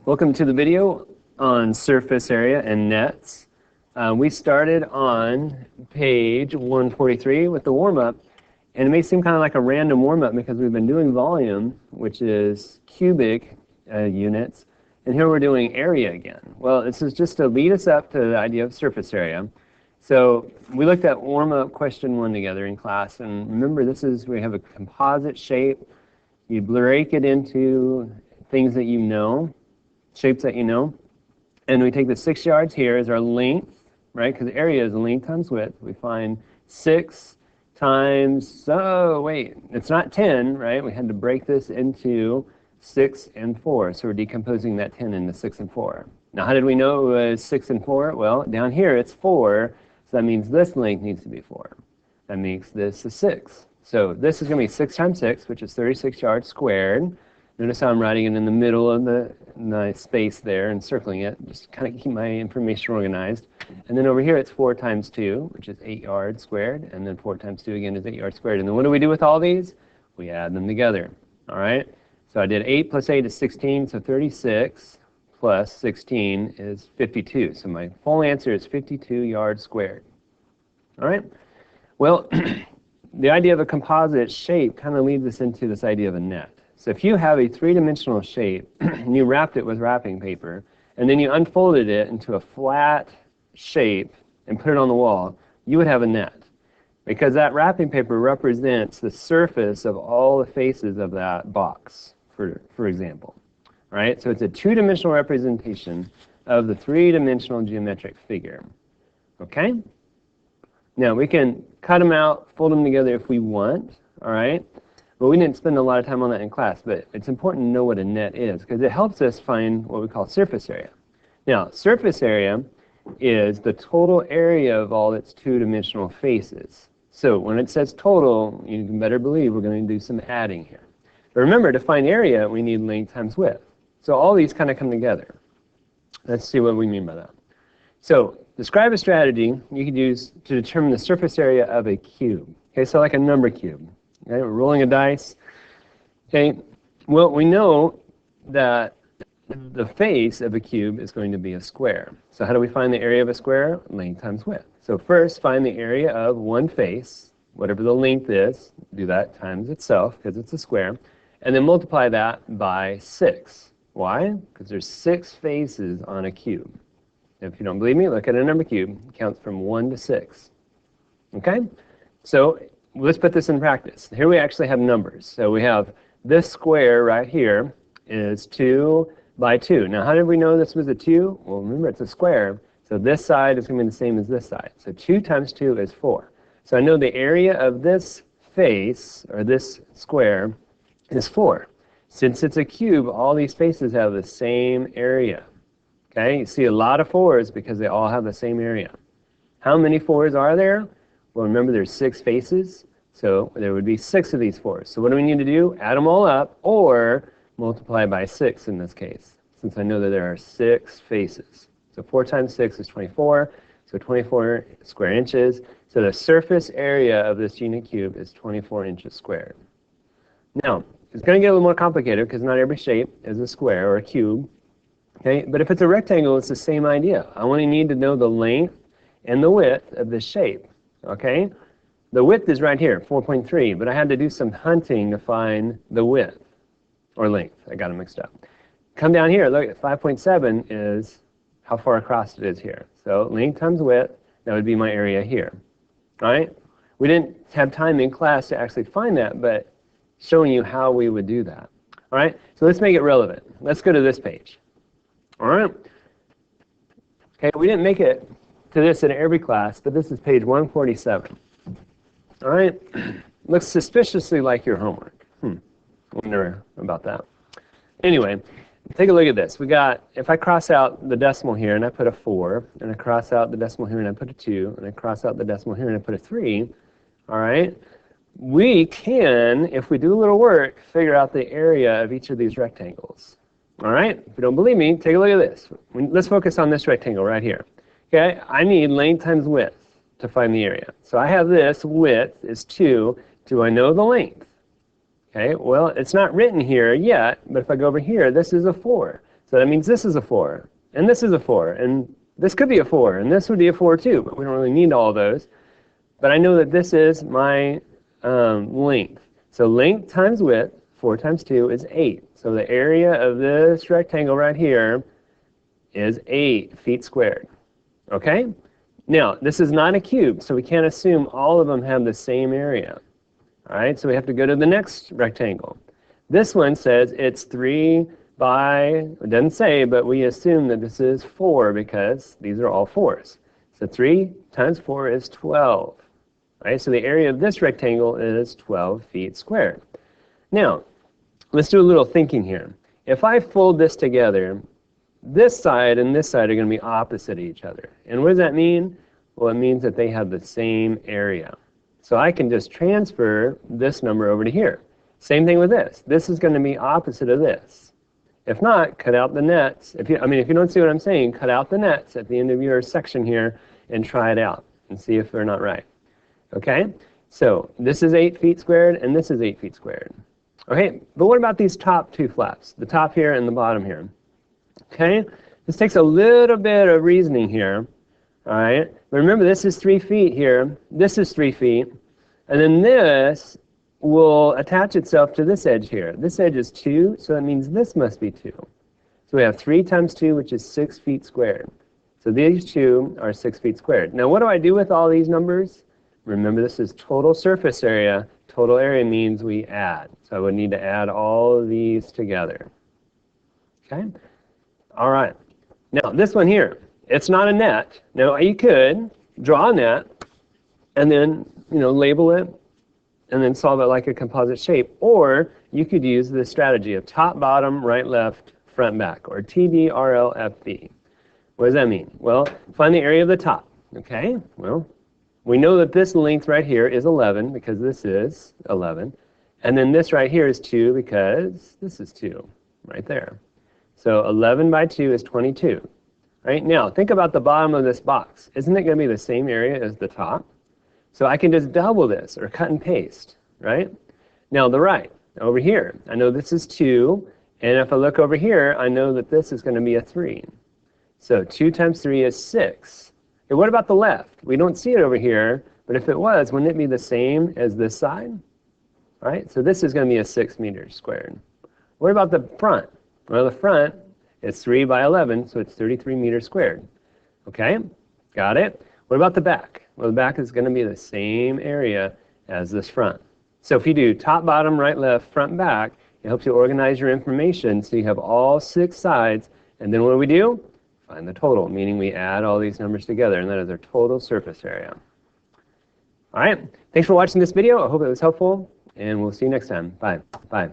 Welcome to the video on surface area and nets. We started on page 143 with the warm-up, and it may seem kind of like a random warm-up because we've been doing volume, which is cubic units, and here we're doing area again. Well, this is just to lead us up to the idea of surface area. So we looked at warm-up question 1 together in class, and remember we have a composite shape. You break it into things that you know, shapes that you know, and we take the 6 yards here as our length, right? Because area is length times width. We find 6 times, it's not 10, right? We had to break this into 6 and 4, so we're decomposing that 10 into 6 and 4. Now, how did we know it was 6 and 4? Well, down here it's 4, so that means this length needs to be 4. That makes this a 6. So this is going to be 6 times 6, which is 36 yards squared. Notice how I'm writing it in the middle of the space there and circling it, just kind of keep my information organized. And then over here it's 4 times 2, which is 8 yards squared, and then 4 times 2 again is 8 yards squared. And then what do we do with all these? We add them together, all right? So I did 8 plus 8 is 16, so 36 plus 16 is 52. So my full answer is 52 yards squared, all right? Well, the idea of a composite shape kind of leads us into this idea of a net. So if you have a 3-dimensional shape and you wrapped it with wrapping paper and then you unfolded it into a flat shape and put it on the wall, you would have a net, because that wrapping paper represents the surface of all the faces of that box, for example. Right? So it's a 2-dimensional representation of the 3-dimensional geometric figure. Okay? Now we can cut them out, fold them together if we want, all right? But we didn't spend a lot of time on that in class, but it's important to know what a net is because it helps us find what we call surface area. Now, surface area is the total area of all its 2-dimensional faces. So when it says total, you can better believe we're going to do some adding here. But remember, to find area, we need length times width. So all these kind of come together. Let's see what we mean by that. So describe a strategy you could use to determine the surface area of a cube. Okay, so like a number cube. Okay, we're rolling a dice. Okay, well, we know that the face of a cube is going to be a square. So how do we find the area of a square? Length times width. So first, find the area of one face, whatever the length is, do that times itself because it's a square, and then multiply that by 6. Why? Because there's 6 faces on a cube. If you don't believe me, look at a number cube. It counts from 1 to 6. Okay? So let's put this in practice. Here we actually have numbers. So we have this square right here is 2 by 2. Now, how did we know this was a 2? Well, remember, it's a square. So this side is going to be the same as this side. So 2 times 2 is 4. So I know the area of this face, or this square, is 4. Since it's a cube, all these faces have the same area. Okay? You see a lot of 4s because they all have the same area. How many 4s are there? Well, remember, there's 6 faces. So there would be 6 of these 4s. So what do we need to do? Add them all up, or multiply by 6 in this case, since I know that there are 6 faces. So 4 times 6 is 24, so 24 square inches. So the surface area of this unit cube is 24 inches squared. Now, it's going to get a little more complicated because not every shape is a square or a cube. Okay? But if it's a rectangle, it's the same idea. I only need to know the length and the width of this shape. Okay? The width is right here, 4.3, but I had to do some hunting to find the width, or length. I got them mixed up. Come down here, look at 5.7 is how far across it is here. So length times width, that would be my area here. All right? We didn't have time in class to actually find that, but showing you how we would do that. All right? So let's make it relevant. Let's go to this page. All right? Okay, we didn't make it to this in every class, but this is page 147. All right? Looks suspiciously like your homework. Wonder about that. Anyway, take a look at this. We got, if I cross out the decimal here and I put a 4, and I cross out the decimal here and I put a 2, and I cross out the decimal here and I put a 3, all right? We can, if we do a little work, figure out the area of each of these rectangles. All right? If you don't believe me, take a look at this. Let's focus on this rectangle right here. Okay? I need length times width to find the area. So I have this, width is 2. Do I know the length? Okay, well, it's not written here yet, but if I go over here, this is a 4. So that means this is a 4, and this is a 4, and this could be a 4, and this would be a 4 too, but we don't really need all those. But I know that this is my length. So length times width, 4 times 2 is 8. So the area of this rectangle right here is 8 feet squared. Okay? Now, this is not a cube, so we can't assume all of them have the same area. All right, so we have to go to the next rectangle. This one says it's 3 by, it doesn't say, but we assume that this is 4 because these are all 4s. So 3 times 4 is 12. Right, so the area of this rectangle is 12 feet squared. Now, let's do a little thinking here. If I fold this together, this side and this side are going to be opposite each other. And what does that mean? Well, it means that they have the same area. So I can just transfer this number over to here. Same thing with this. This is going to be opposite of this. If not, cut out the nets. If you don't see what I'm saying, cut out the nets at the end of your section here and try it out and see if they're not right. Okay? So this is 8 feet squared and this is 8 feet squared. Okay, but what about these top two flaps? The top here and the bottom here. Okay? This takes a little bit of reasoning here. All right? But remember, this is 3 feet here. This is 3 feet. And then this will attach itself to this edge here. This edge is 2, so that means this must be 2. So we have 3 times 2, which is 6 feet squared. So these two are 6 feet squared. Now what do I do with all these numbers? Remember, this is total surface area. Total area means we add. So I would need to add all of these together. Okay? All right. Now this one here, it's not a net. Now you could draw a net and then, label it and then solve it like a composite shape. Or you could use the strategy of top, bottom, right, left, front, back, or TBRLFB. What does that mean? Well, find the area of the top. Okay? Well, we know that this length right here is 11 because this is 11. And then this right here is 2 because this is 2 right there. So 11 by 2 is 22. Right? Now, think about the bottom of this box. Isn't it going to be the same area as the top? So I can just double this or cut and paste. Right? Now, the right, over here, I know this is 2. And if I look over here, I know that this is going to be a 3. So 2 times 3 is 6. And what about the left? We don't see it over here, but if it was, wouldn't it be the same as this side? Right? So this is going to be a 6 meters squared. What about the front? Well, the front is 3 by 11, so it's 33 meters squared. Okay? Got it? What about the back? Well, the back is going to be the same area as this front. So if you do top, bottom, right, left, front, back, it helps you organize your information so you have all 6 sides. And then what do we do? Find the total, meaning we add all these numbers together, and that is our total surface area. All right. Thanks for watching this video. I hope it was helpful, and we'll see you next time. Bye. Bye.